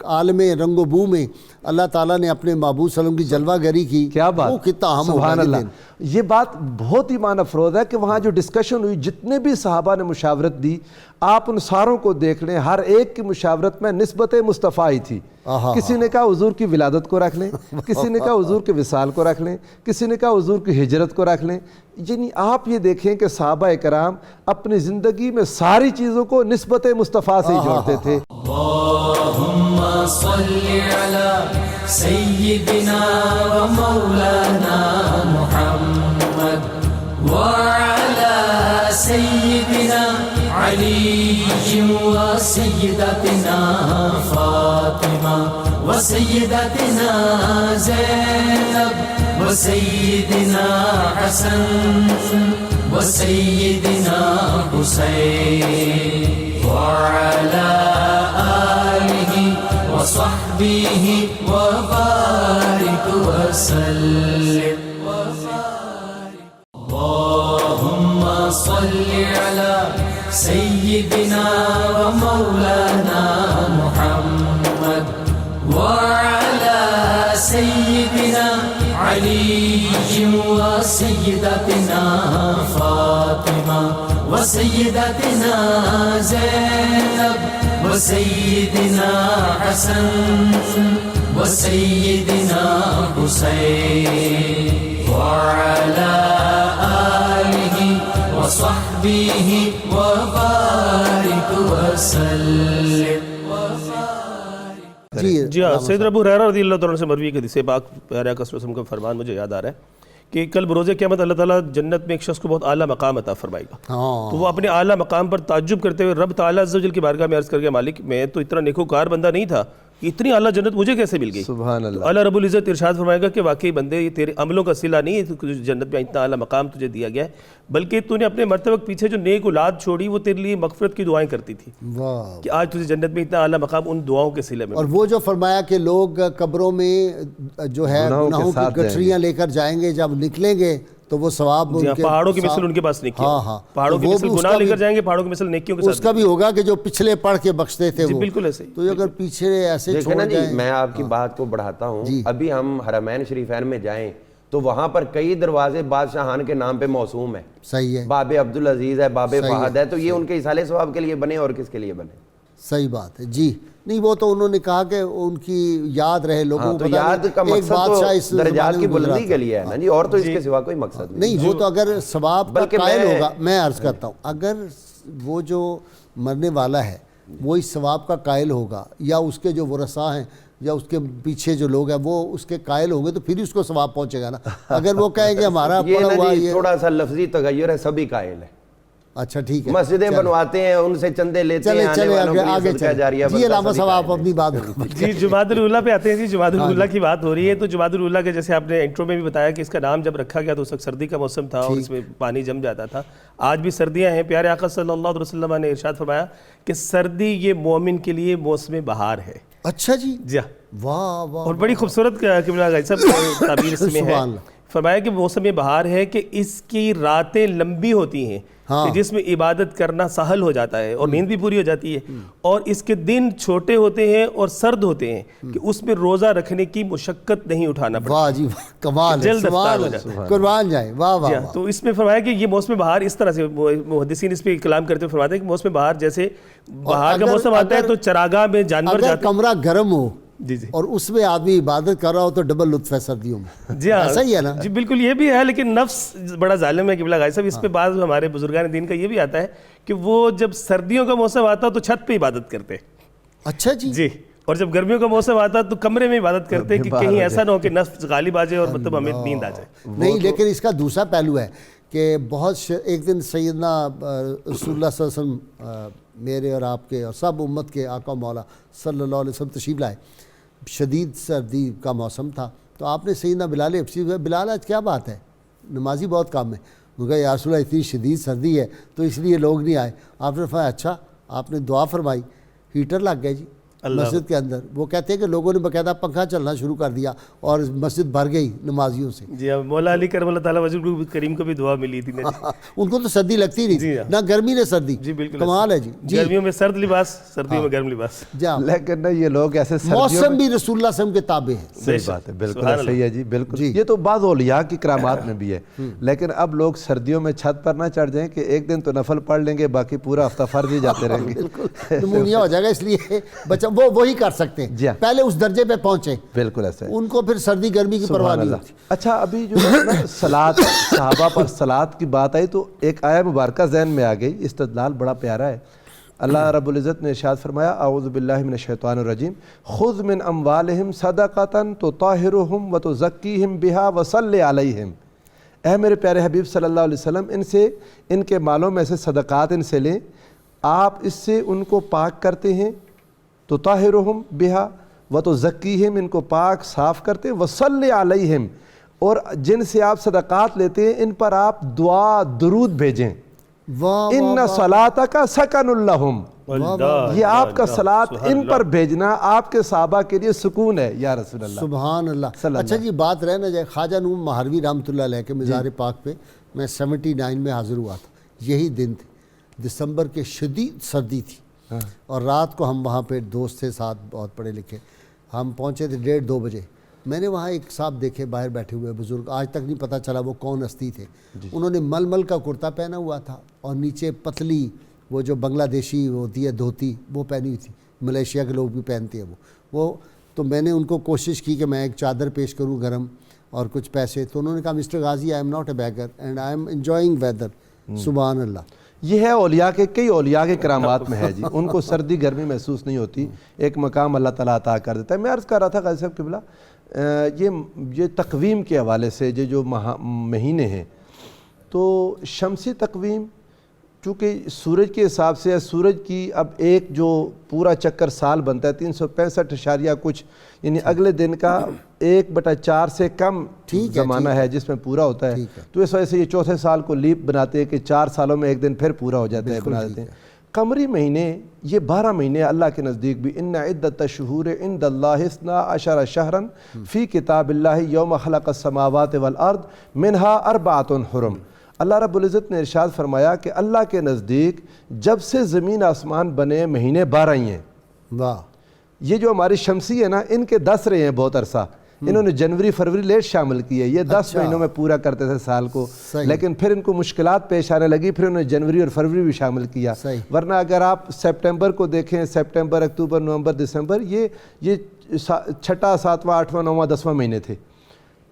عالم رنگ و بو میں اللہ تعالیٰ نے اپنے محبوب صلی اللہ علیہ وسلم کی جلوہ گری کی,
کیا بات,
وہ کتنا اہم ہوگا.
سبحان اللہ. یہ بات بہت ایمان افروز ہے کہ وہاں جو ڈسکشن ہوئی, جتنے بھی صحابہ نے مشاورت دی, آپ ان ساروں کو دیکھ لیں, ہر ایک کی مشاورت میں نسبت مصطفیٰ ہی تھی. کسی نے کہا حضور کی ولادت کو رکھ لیں, کسی نے کہا حضور کے وصال کو رکھ لیں, کسی نے کہا حضور کی ہجرت کو رکھ لیں. یعنی آپ یہ دیکھیں کہ صحابہ کرام اپنی زندگی میں ساری چیزوں کو نسبت مصطفیٰ سے ہی جوڑتے تھے.
اللہم صلی علی سیدنا و مولانا محمد وعلی سیدنا علی و سیدتنا فاطمہ و سیدتنا زینب و سیدنا حسن و سیدنا حسین وعلى آله وصحبه وبارك وسلم. اللهم صل على سيدنا ومولانا محمد وعلى سيدنا علي وسيدتنا فاطمة وسيدتنا زينب وسيدنا حسن وسيدنا حسين وعلى آله وصحبه وبارك وسلم.
جی ہاں, سیدنا ابو ہریرہ رضی اللہ تعالیٰ عنہ سے مروی حدیث پاک پیارے آقا صلی اللہ علیہ وسلم کا فرمان مجھے یاد آ رہا ہے کہ کل بروز قیامت اللہ تعالیٰ جنت میں ایک شخص کو بہت اعلیٰ مقام عطا فرمائے گا. تو وہ اپنے اعلیٰ مقام پر تعجب کرتے ہوئے رب تعالیٰ عز و جل کی بارگاہ میں عرض کر کے, مالک میں تو اتنا نیکوکار بندہ نہیں تھا, اتنی اعلیٰ جنت مجھے کیسے مل گئی؟
سبحان اللہ.
اللہ رب العزت ارشاد فرمائے گا کہ واقعی بندے یہ تیرے عملوں کا صلہ نہیں ہے جنت میں اتنا اعلیٰ مقام تجھے دیا گیا ہے, بلکہ تو نے اپنے مرتے وقت پیچھے جو نیک اولاد چھوڑی وہ تیرے لیے مغفرت کی دعائیں کرتی تھی کہ آج تجھے جنت میں اتنا اعلیٰ مقام ان دعاؤں کے صلے میں.
اور وہ جو فرمایا کہ لوگ قبروں میں جو ہے گناہوں کی گٹھریاں لے کر جائیں گے, جب نکلیں گے تو وہ ثواب
پہاڑوں کی مثل ان کے پاس نیکیاں, پہاڑوں کی مثل گناہ لے کر جائیں گے, پہاڑوں کی مثل نیکیوں کے ساتھ
اس کا بھی ہوگا کہ جو پچھلے پڑھ کے بخشتے تھے وہ.
بالکل ایسے.
تو اگر پیچھے ایسے چھوڑ جائیں.
میں آپ کی بات کو بڑھاتا ہوں. ابھی ہم حرمین شریفین میں جائیں تو وہاں پر کئی دروازے بادشاہان کے نام پہ موسوم ہے.
صحیح ہے.
باب عبدالعزیز ہے, باب فہد ہے, تو یہ ان کے ایصال ثواب کے لیے بنے اور کس کے لیے بنے؟
صحیح بات ہے. جی نہیں, وہ تو انہوں نے کہا کہ ان کی یاد رہے لوگوں کو.
یاد کا مقصد تو درجات کی بلندی کے لیے ہے نا جی, اور تو اس کے سوا کوئی مقصد
نہیں. وہ تو اگر ثواب کا قائل ہوگا, میں عرض کرتا ہوں, اگر وہ جو مرنے والا ہے وہ اس ثواب کا قائل ہوگا, یا اس کے جو ورثاء ہیں یا اس کے پیچھے جو لوگ ہیں وہ اس کے قائل ہوں گے, تو پھر اس کو ثواب پہنچے گا نا. اگر وہ کہیں کہ ہمارا پڑا ہوا یہ
تھوڑا سا لفظی تغیر ہے, سبھی قائل ہے.
اچھا ٹھیک ہے,
مسجدیں بنواتے ہیں, ان سے چندے لیتے ہیں,
آگے جی علامہ صاحب آپ اپنی بات.
جی جمادی الاولیٰ پہ آتے ہیں. جی جمادی الاولیٰ کی بات ہو رہی ہے, تو جمادی الاولیٰ کے جیسے آپ نے انٹرو میں بھی بتایا کہ اس کا نام جب رکھا گیا تو اس وقت سردی کا موسم تھا اور اس میں پانی جم جاتا تھا. آج بھی سردیاں ہیں. پیارے آقا صلی اللہ علیہ وسلم نے ارشاد فرمایا کہ سردی یہ مومن کے لیے موسم بہار ہے.
اچھا جی,
جی
واہ واہ,
اور بڑی خوبصورت قبلہ گائی صاحب تعبیر اس میں ہے. فرمایا کہ موسم بہار ہے کہ اس کی راتیں لمبی ہوتی ہیں کہ جس میں عبادت کرنا سہل ہو جاتا ہے اور نیند بھی پوری ہو جاتی ہے, اور اس کے دن چھوٹے ہوتے ہیں اور سرد ہوتے ہیں کہ اس میں روزہ رکھنے کی مشقت نہیں اٹھانا پڑتا.
واہ جی کمال,
جلد افطار ہو جاتا ہے,
قربان جائیں. واہ واہ.
تو اس میں فرمایا کہ یہ موسم بہار اس طرح سے محدثین اس پہ کلام کرتے ہوئے فرماتے ہیں کہ موسم بہار جیسے بہار کا موسم آتا ہے تو چراگاہ میں جانور جاتے ہیں.
کمرہ گرم ہو
جی جی
اور اس میں آدمی عبادت کر رہا ہو تو ڈبل لطف ہے سردیوں میں.
جی ہاں
ایسا ہی ہے نا.
جی بالکل یہ بھی ہے, لیکن نفس بڑا ظالم ہے قبلہ گائی صاحب. اس پہ بعض ہمارے بزرگان دین کا یہ بھی آتا ہے کہ وہ جب سردیوں کا موسم آتا تو چھت پہ عبادت کرتے.
اچھا جی.
جی, اور جب گرمیوں کا موسم آتا تو کمرے میں عبادت کرتے کہ کہیں ایسا نہ ہو کہ نفس غالب آ جائے اور مطلب ہمیں نیند آ جائے.
نہیں, لیکن اس کا دوسرا پہلو ہے کہ بہت ایک دن سیدنا رسول اللہ صلی اللہ علیہ وسلم میرے اور آپ کے اور سب امت کے آقا مولا صلی اللہ علیہ وسلم تشریف لائے. شدید سردی کا موسم تھا, تو آپ نے سیدنا بلال حبشی سے, بلال آج کیا بات ہے, نمازی بہت کم ہے. مگر یا رسول اللہ اتنی شدید سردی ہے تو اس لیے لوگ نہیں آئے. آپ نے فرمایا اچھا. آپ نے دعا فرمائی, ہیٹر لگ گئے جی مسجد کے اندر. وہ کہتے ہیں کہ لوگوں نے باقاعدہ پنکھا چلنا شروع کر دیا اور مسجد بھر گئی نمازیوں سے.
جی ہاں, مولا علی کرم اللہ تعالیٰ وجہ کریم کو بھی دعا ملی تھی.
ان کو تو سردی لگتی نہیں تھی, نہ گرمی نہ سردی.
جی بالکل
کمال ہے جی.
گرمیوں میں سرد لباس, سردیوں میں گرم لباس.
لیکن نا یہ لوگ ایسے
موسم بھی رسول اللہ صلی اللہ علیہ وسلم کے تابع ہے.
صحیح بات ہے, بالکل صحیح ہے جی, بالکل. یہ تو بعض اولیاء کی کرامات میں بھی ہے. لیکن اب لوگ سردیوں میں چھت پر نہ چڑھ جائیں کہ ایک دن تو نفل پڑھ لیں گے, باقی پورا ہفتہ فرض ہی جاتے رہیں گے.
نمونیا ہو جائے گا, اس لیے بچہ وہی کر سکتے ہیں, پہلے اس درجے پہ پہنچے.
بالکل ایسا ہے,
ان کو پھر سردی گرمی کی پرواہ نہیں ہوتی.
اچھا, ابھی جو صلاۃ, صحابہ پر صلاۃ کی بات آئی تو ایک آیہ مبارکہ ذہن میں آ گئی. استدلال بڑا پیارا ہے. اللہ رب العزت نے ارشاد فرمایا, اعوذ باللہ من الشیطان الرجیم, خذ من اموالہم صدقۃ تطہرہم وتزکیہم بہا وصلی علیہم. اے میرے پیارے حبیب صلی اللہ علیہ وسلم, ان سے, ان کے مالوں میں سے صدقات ان سے لیں, آپ اس سے ان کو پاک کرتے ہیں. تطہرہم بہا وتزکیہم, ان کو پاک صاف کرتے ہیں. وصلی علیہم, اور جن سے آپ صدقات لیتے ہیں ان پر آپ دعا درود بھیجیں. ان صلاتک سکن لہم, یہ آپ کا صلاۃ ان پر بھیجنا آپ کے صحابہ کے لیے سکون ہے. یا رسول اللہ,
سبحان اللہ. اچھا جی, بات رہ نہ جائے, خواجہ نور مہاروی رحمۃ اللہ علیہ کے مزار پاک پہ میں 79 میں حاضر ہوا تھا. یہی دن تھے, دسمبر کے شدید سردی تھی, اور رات کو ہم وہاں پہ دوست تھے ساتھ بہت پڑھے لکھے. ہم پہنچے تھے 1:30-2 بجے. میں نے وہاں ایک صاحب دیکھے باہر بیٹھے ہوئے بزرگ, آج تک نہیں پتہ چلا وہ کون ہستی تھے. انہوں نے ململ کا کرتا پہنا ہوا تھا اور نیچے پتلی وہ جو بنگلہ دیشی ہوتی ہے دھوتی وہ پہنی ہوئی تھی. ملیشیا کے لوگ بھی پہنتے ہیں وہ. تو میں نے ان کو کوشش کی کہ میں ایک چادر پیش کروں گرم اور کچھ پیسے. تو انہوں نے کہا mister Ghazi, I am not a beggar and I am enjoying weather. سبحان اللہ.
یہ ہے اولیاء کے, کئی اولیاء کے کرامات میں ہے جی. ان کو سردی گرمی محسوس نہیں ہوتی, ایک مقام اللہ تعالیٰ عطا کر دیتا ہے. میں عرض کر رہا تھا غازی صاحب قبلہ, یہ تقویم کے حوالے سے جو مہینے ہیں, تو شمسی تقویم چونکہ سورج کے حساب سے, سورج کی اب ایک جو پورا چکر سال بنتا ہے 365 کچھ, یعنی اگلے دن کا 1/4 سے کم زمانہ ہے جس میں پورا ہوتا ہے. تو اس وجہ سے یہ چوتھے سال کو لیپ بناتے ہیں کہ 4 سالوں میں ایک دن پھر پورا ہو جاتا ہے, بنا دیتے ہیں. قمری مہینے یہ 12 مہینے اللہ کے نزدیک بھی, ان عدت الشہور عند اللہ 12 شہرا فی کتاب اللہ یوم خلق السماوات والارض منہا 4 حرم. اللہ رب العزت نے ارشاد فرمایا کہ اللہ کے نزدیک جب سے زمین آسمان بنے مہینے 12 ہی ہیں.
واہ.
یہ جو ہماری شمسی ہے نا, ان کے 10 رہے ہیں بہت عرصہ. انہوں نے جنوری فروری لیٹ شامل کی ہے, یہ 10 مہینوں میں پورا کرتے تھے سال کو. لیکن پھر ان کو مشکلات پیش آنے لگی, پھر انہوں نے جنوری اور فروری بھی شامل کیا. ورنہ اگر آپ سپٹمبر کو دیکھیں, سپٹمبر, اکتوبر, نومبر, دسمبر, یہ 6واں, 7واں, 8واں, 9واں, 10واں مہینے تھے.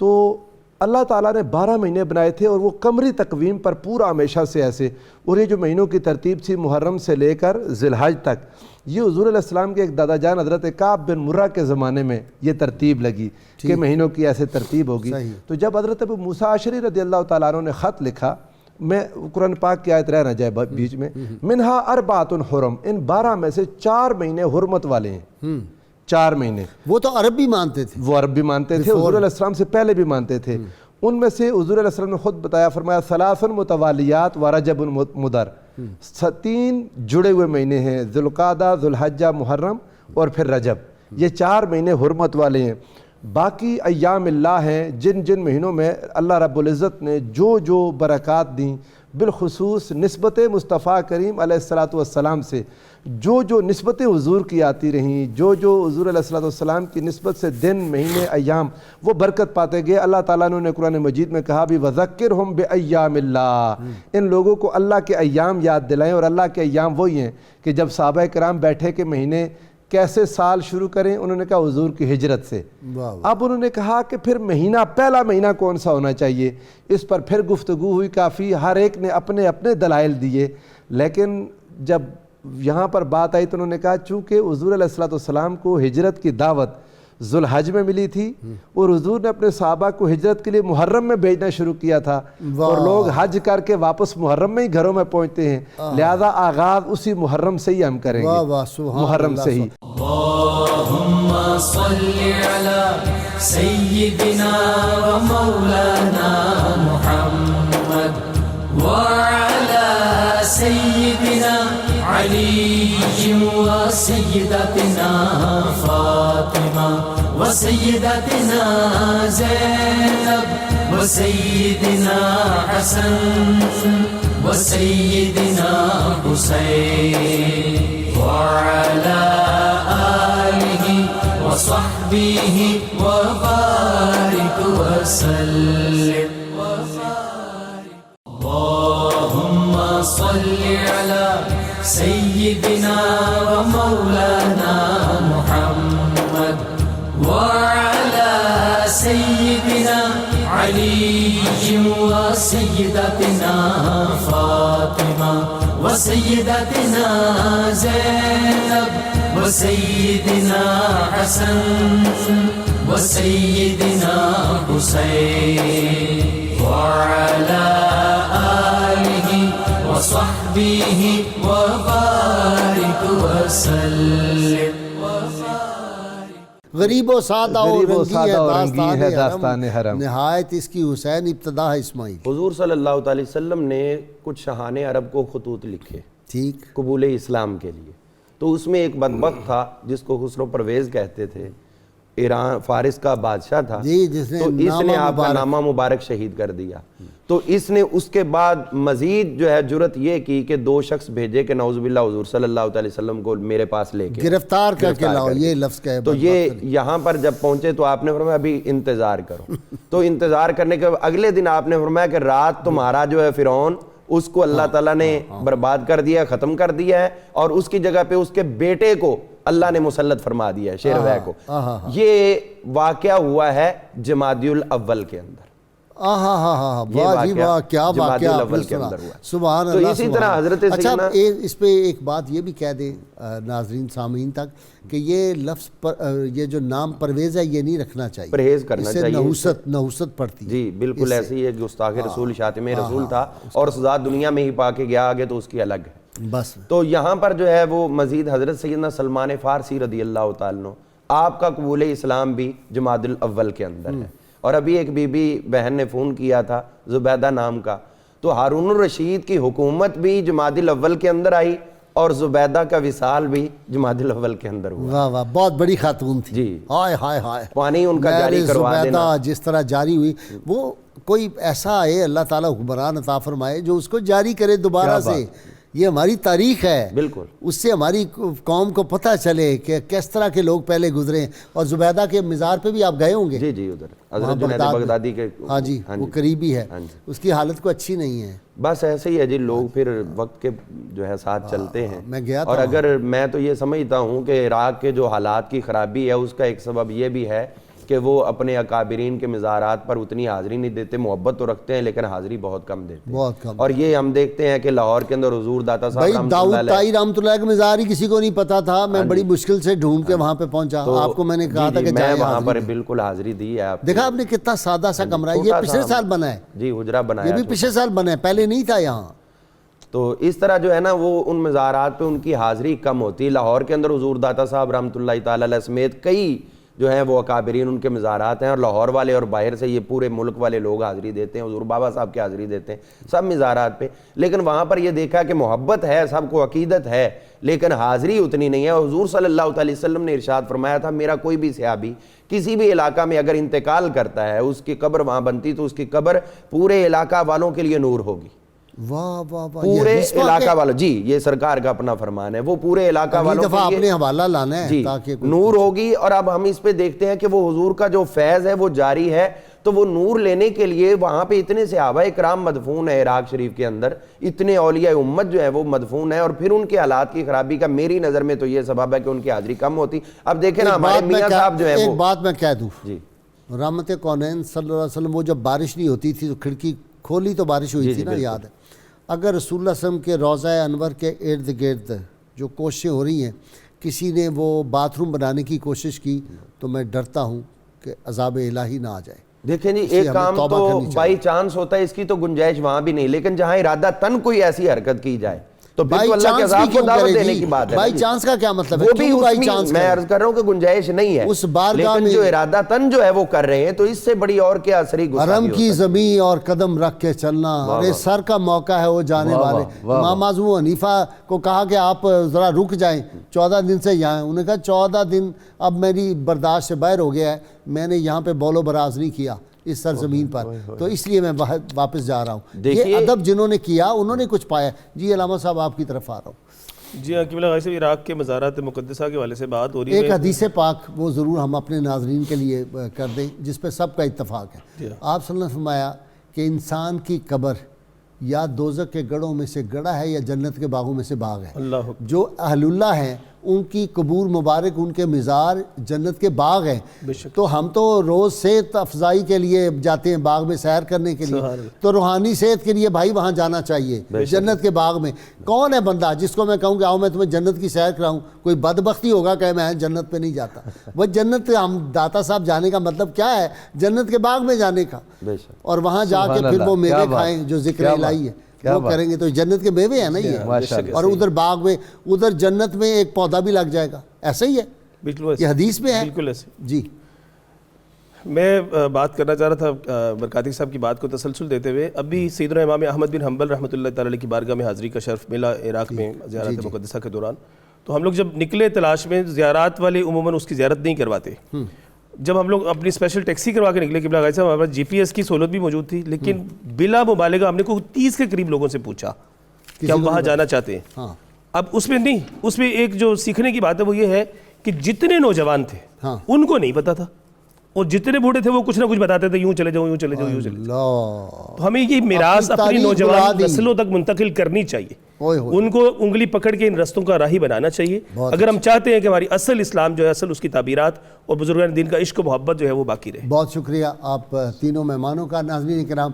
تو اللہ تعالیٰ نے 12 مہینے بنائے تھے, اور وہ قمری تقویم پر پورا ہمیشہ سے ایسے. اور یہ جو مہینوں کی ترتیب تھی محرم سے لے کر ذی الحج تک, یہ حضور علیہ السلام کے ایک دادا جان حضرت کعب بن مرہ کے زمانے میں یہ ترتیب لگی کہ مہینوں کی ایسے ترتیب ہوگی. تو جب حضرت ابو موسیٰ اشعری رضی اللہ تعالیٰ عنہ نے خط لکھا, میں قرآن پاک کی آیت رہ نہ جائے بیچ میں, منہا 4 حرم, ان 12 میں سے 4 مہینے حرمت والے ہیں. 4 مہینے.
وہ تو عرب بھی مانتے تھے,
وہ عرب بھی مانتے تھے, حضور علیہ السلام سے پہلے بھی مانتے تھے. ان میں سے حضور علیہ السلام نے خود بتایا, فرمایا 3 متوالیات و رجب مدر, 3 جڑے ہوئے مہینے ہیں, ذوالقعدہ, ذوالحجہ, محرم اور پھر رجب. یہ 4 مہینے حرمت والے ہیں. باقی ایام اللہ ہیں جن جن مہینوں میں اللہ رب العزت نے جو برکات دیں, بالخصوص نسبت مصطفیٰ کریم علیہ الصلاۃ والسلام سے جو نسبتیں حضور کی آتی رہیں, جو حضور علیہ الصلاۃ والسلام کی نسبت سے دن, مہینے, ایام وہ برکت پاتے گئے. اللہ تعالیٰ نے قرآن مجید میں کہا بھی وذکرہم بایام اللہ, ان لوگوں کو اللہ کے ایام یاد دلائیں. اور اللہ کے ایام وہی ہیں کہ جب صحابہ کرام بیٹھے کہ مہینے کیسے سال شروع کریں, انہوں نے کہا حضور کی ہجرت سے. اب انہوں نے کہا کہ پھر مہینہ, پہلا مہینہ کون سا ہونا چاہیے, اس پر پھر گفتگو ہوئی کافی, ہر ایک نے اپنے اپنے دلائل دیے. لیکن جب یہاں پر بات آئی تو انہوں نے کہا چونکہ حضور علیہ الصلوۃ والسلام کو ہجرت کی دعوت ذوالحج میں ملی تھی اور حضور نے اپنے صحابہ کو ہجرت کے لیے محرم میں بھیجنا شروع کیا تھا اور لوگ حج کر کے واپس محرم میں ہی گھروں میں پہنچتے ہیں، لہذا آغاز اسی محرم سے ہی ہم کریں گے، محرم سے ہی۔
اللہم صلی علی سیدنا و مولانا محمد وعلى سيدنا علي وسيدتنا فاطمة وسيدتنا زينب وسيدنا حسن وسيدنا حسين وعلى آله وصحبه وبارك وسلم۔ اللهم صل على سيدنا ومولانا محمد وعلى سيدنا علي وسيدتنا فاطمة وسيدتنا زينب وسيدنا حسن وسيدنا حسين وعلى آله وصحبه وبارك وسلم۔
غریب و سادہ و رنگی ہے
داستان حرم،
نہایت اس کی حسین ابتدا ہے اسماعیل۔
حضور صلی اللہ علیہ وسلم نے کچھ شاہان عرب کو خطوط لکھے
ٹھیک
قبول اسلام کے لیے، تو اس میں ایک بدبخت تھا جس کو خسرو پرویز کہتے تھے، ایران فارس کا بادشاہ تھا، تو اس نے آپ کا نامہ مبارک شہید کر دیا۔ تو اس نے اس کے بعد مزید جو ہے جرت یہ کی کہ 2 شخص بھیجے کہ نعوذ باللہ حضور صلی اللہ علیہ وسلم کو میرے پاس لے کے
گرفتار کر کے لاؤ، یہ لفظ کہے۔
تو یہ یہاں پر جب پہنچے تو آپ نے فرمایا ابھی انتظار کرو، تو انتظار کرنے کے اگلے دن آپ نے فرمایا کہ رات تمہارا جو ہے فرعون اس کو اللہ تعالیٰ نے برباد کر دیا، ختم کر دیا ہے، اور اس کی جگہ پہ اس کے بیٹے کو اللہ نے مسلط فرما دیا ہے، شیر وے کو۔ یہ واقعہ ہوا ہے جمادی الاول کے اندر،
واہ جی واہ، کیا واقعہ آپ نے سنا، سبحان اللہ۔
تو اسی طرح حضرت
اچھا اس پہ ایک بات یہ بھی کہہ دیں ناظرین سامعین تک کہ یہ لفظ یہ جو نام پرویز ہے یہ نہیں رکھنا چاہیے،
پرہیز کرنا چاہیے،
نحوست پڑتی ہے
جی بالکل ایسے ہی ہے، گستاخ رسول شاتم رسول تھا اور سزا دنیا میں ہی پا کے گیا، آگے تو اس کی الگ ہے
بس۔
تو یہاں پر جو ہے وہ مزید حضرت سیدنا سلمان فارسی رضی اللہ تعالیٰ عنہ، آپ کا قبول اسلام بھی جمادی الاول کے اندر ہے، اور ابھی ایک بی بی بہن نے فون کیا تھا زبیدہ نام کا، تو ہارون الرشید کی حکومت بھی جمادی الاول کے اندر آئی اور زبیدہ کا وصال بھی جمادی الاول کے اندر ہوا۔
واہ واہ، بہت بڑی خاتون تھی
جی،
ہائے ہائے ہائے،
پانی ان کا جاری کروا دینا،
جس طرح جاری ہوئی، وہ کوئی ایسا آئے اللہ تعالیٰ حکمران عطا فرمائے جو اس کو جاری کرے دوبارہ سے۔ یہ ہماری تاریخ ہے،
بالکل، اس
سے ہماری قوم کو پتہ چلے کہ کس طرح کے لوگ پہلے گزرے ہیں۔ اور زبیدہ کے مزار پہ بھی آپ گئے ہوں گے؟
جی جی، ادھر حضرت جنید بغدادی کے،
ہاں جی، وہ قریبی ہے، اس کی حالت کو اچھی نہیں ہے،
بس ایسے ہی ہے جی، لوگ پھر وقت کے جو ہے ساتھ چلتے ہیں۔
میں گیا تھا،
اور اگر میں تو یہ سمجھتا ہوں کہ عراق کے جو حالات کی خرابی ہے اس کا ایک سبب یہ بھی ہے کہ وہ اپنے اکابرین کے مزارات پر اتنی حاضری نہیں دیتے، محبت تو رکھتے ہیں لیکن حاضری بہت کم دیتے ہیں،
بہت کم۔
اور یہ ہم دیکھتے ہیں کہ لاہور کے اندر حضور داتا صاحب
بھائی داؤد طائی رحمۃ اللہ کا مزار ہی کسی کو نہیں پتا تھا، میں بڑی مشکل سے ڈھونڈ کے وہاں پہ پہنچا، آپ کو میں نے کہا تھا کہ
میں وہاں پر بالکل حاضری دی ہے۔ آپ
دیکھا آپ نے کتنا سادہ سا کمرہ ہے، یہ پچھلے سال بنا ہے
جی، حجرہ بنایا،
یہ بھی پچھلے سال بنا ہے، پہلے نہیں تھا یہاں۔
تو اس طرح جو ہے نا وہ ان مزارات پہ ان کی حاضری کم ہوتی۔ لاہور کے اندر حضور داتا صاحب رحمۃ اللہ تعالیٰ علیہ سمیت کئی جو ہیں وہ اکابرین ان کے مزارات ہیں، اور لاہور والے اور باہر سے یہ پورے ملک والے لوگ حاضری دیتے ہیں، حضور بابا صاحب کی حاضری دیتے ہیں سب مزارات پہ، لیکن وہاں پر یہ دیکھا کہ محبت ہے، سب کو عقیدت ہے، لیکن حاضری اتنی نہیں ہے۔ حضور صلی اللہ علیہ وسلم نے ارشاد فرمایا تھا، میرا کوئی بھی صحابی کسی بھی علاقہ میں اگر انتقال کرتا ہے، اس کی قبر وہاں بنتی تو اس کی قبر پورے علاقہ والوں کے لیے نور ہوگی،
واہ واہ واہ،
پورے علاقہ والوں، جی یہ سرکار کا اپنا فرمان ہے، وہ پورے علاقہ والوں کے لیے
اپنے حوالہ لانا ہے
جی نور ہوگی۔ اور اب ہم اس پہ دیکھتے ہیں کہ وہ حضور کا جو فیض ہے وہ جاری ہے، تو وہ نور لینے کے لیے وہاں پہ اتنے صحابہ کرام مدفون ہے عراق شریف کے اندر، اتنے اولیاء امت جو ہے وہ مدفون ہے، اور پھر ان کے حالات کی خرابی کا میری نظر میں تو یہ سبب ہے کہ ان کی حاضری کم ہوتی۔ اب دیکھیں نا ہمارے میاں صاحب جو ہے،
ایک بات میں کہہ دوں،
جی
رحمت کونین صلی اللہ علیہ وسلم، وہ جب بارش نہیں ہوتی تھی تو کھڑکی کھولی تو بارش ہوئی تھی نا، یاد ہے؟ اگر رسول اللہ صلی اللہ علیہ وسلم کے روضہ انور کے ارد گرد جو کوششیں ہو رہی ہیں کسی نے وہ باتھ روم بنانے کی کوشش کی تو میں ڈرتا ہوں کہ عذاب الہی نہ آ جائے.
دیکھیں جی ایک کام تو بائی چانس ہوتا ہے, اس کی تو گنجائش وہاں بھی نہیں, لیکن جہاں ارادہ تن کوئی ایسی حرکت کی جائے تو پھر تو اللہ کے عذاب کو دعوت دینے کی بات ہے.
بائی چانس کا کیا مطلب ہے؟
وہ بھی بائی چانس میں عرض کر رہا ہوں کہ گنجائش نہیں ہے
اس بارگاہ میں,
جو ارادہ تن جو ہے وہ کر رہے ہیں, تو اس سے بڑی اور کیا اثری گستاخی
حرم کی زمین اور قدم رکھ کے چلنا, ارے سر کا موقع ہے وہ جانے والے. امام اعظم حنیفہ کو کہا کہ آپ ذرا رک جائیں, 14 دن سے یہاں ہیں. انہوں نے کہا 14 دن اب میری برداشت سے باہر ہو گیا ہے, میں نے یہاں پہ بول و براز نہیں کیا اس سرزمین پر, تو اس لیے میں واپس جا رہا ہوں. یہ ادب جنہوں نے کیا انہوں نے کچھ پایا. جی علامہ صاحب آپ کی طرف آ رہا ہوں.
جی ہاں قبلہ غازی صاحب, عراق کے مزارات مقدسہ کے والے سے بات ہو رہی ہے.
ایک حدیث پاک وہ ضرور ہم اپنے ناظرین کے لیے کر دیں جس پہ سب کا اتفاق ہے. آپ صلی اللہ علیہ وسلم نے فرمایا کہ انسان کی قبر یا دوزخ کے گڑھوں میں سے گڑھا ہے یا جنت کے باغوں میں سے باغ ہے. جو اہل اللہ ہیں ان کی قبور مبارک, ان کے مزار جنت کے باغ ہیں. تو ہم تو روز صحت افزائی کے لیے جاتے ہیں باغ میں سیر کرنے کے لیے, تو روحانی صحت کے لیے بھائی وہاں جانا چاہیے جنت کے باغ میں. کون ہے بندہ جس کو میں کہوں کہ آؤ میں تمہیں جنت کی سیر کراؤں؟ کوئی بدبختی ہوگا کہ میں جنت پہ نہیں جاتا. وہ جنت ہم داتا صاحب جانے کا مطلب کیا ہے؟ جنت کے باغ میں جانے کا, اور وہاں جا کے پھر وہ میوے کھائیں جو ذکر الہی ہے وہ کریں گے. تو جنت کے میوے ہیں نا یہ, اور ادھر باغ میں ادھر جنت میں ایک پودا بھی لگ جائے گا. ایسا ہی ہے, یہ حدیث میں ہے.
بالکل ایسے.
جی
میں بات کرنا چاہ رہا تھا برکاتی صاحب کی بات کو تسلسل دیتے ہوئے. ابھی سیدنا امام احمد بن حنبل رحمۃ اللہ تعالی علیہ کی بارگاہ میں حاضری کا شرف ملا عراق میں زیارت مقدسہ کے دوران. تو ہم لوگ جب نکلے تلاش میں, زیارات والے عموماً اس کی زیارت نہیں کرواتے. جب ہم لوگ اپنی اسپیشل ٹیکسی کروا کے نکلے قبلہ غازی صاحب, ہمارے پاس GPS کی سہولت بھی موجود تھی, لیکن بلا مبالغہ ہم نے کو 30 کے قریب لوگوں سے پوچھا کہ ہم وہاں جانا چاہتے ہیں. اب اس میں نہیں, اس میں ایک جو سیکھنے کی بات ہے وہ یہ ہے کہ جتنے نوجوان تھے ان کو نہیں پتا تھا, اور جتنے بوڑھے تھے وہ کچھ نہ کچھ بتاتے تھے, یوں چلے جاؤ یوں چلے جاؤ یوں چلے جاؤ. تو ہمیں یہ میراث اپنی نوجوان نسلوں تک منتقل کرنی چاہیے, ان کو انگلی پکڑ کے ان رستوں کا راہی بنانا چاہیے, اگر ہم چاہتے ہیں کہ ہماری اصل اسلام جو ہے, اصل اس کی تعبیرات اور بزرگان دین کا عشق و محبت جو ہے وہ باقی رہے.
بہت شکریہ آپ تینوں مہمانوں کا. ناظرین کرام,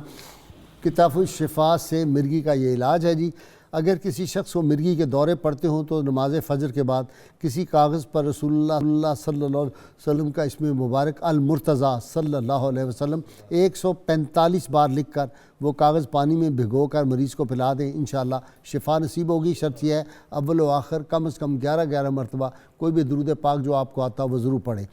کتاب الشفا سے مرگی کا یہ علاج ہے. جی اگر کسی شخص کو مرگی کے دورے پڑتے ہوں تو نماز فجر کے بعد کسی کاغذ پر رسول اللہ صلی اللہ علیہ وسلم کا اسم مبارک المرتضیٰ صلی اللہ علیہ وسلم 145 بار لکھ کر وہ کاغذ پانی میں بھگو کر مریض کو پلا دیں, انشاءاللہ شفا نصیب ہوگی. شرط یہ ہے اول و آخر کم از کم 11 مرتبہ کوئی بھی درود پاک جو آپ کو آتا وہ ضرور پڑھیں.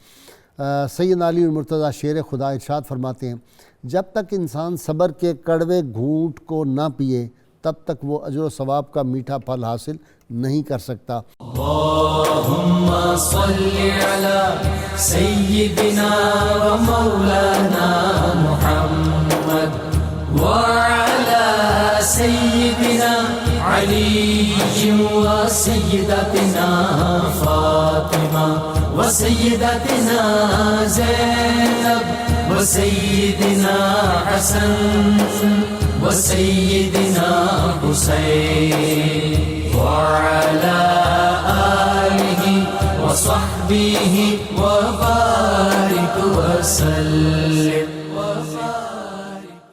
سیدنا علی المرتضیٰ شیر خدا ارشاد فرماتے ہیں, جب تک انسان صبر کے کڑوے گھونٹ کو نہ پیے تب تک وہ اجر و ثواب کا میٹھا پھل حاصل نہیں کر سکتا.
اللہم صلی علی سیدنا و مولانا محمد وعلی سیدنا علی و سیدتنا فاطمہ و سیدتنا زینب و سیدنا حسن وسيدنا حسين وعلى آله وصحبه وبارك وسلم.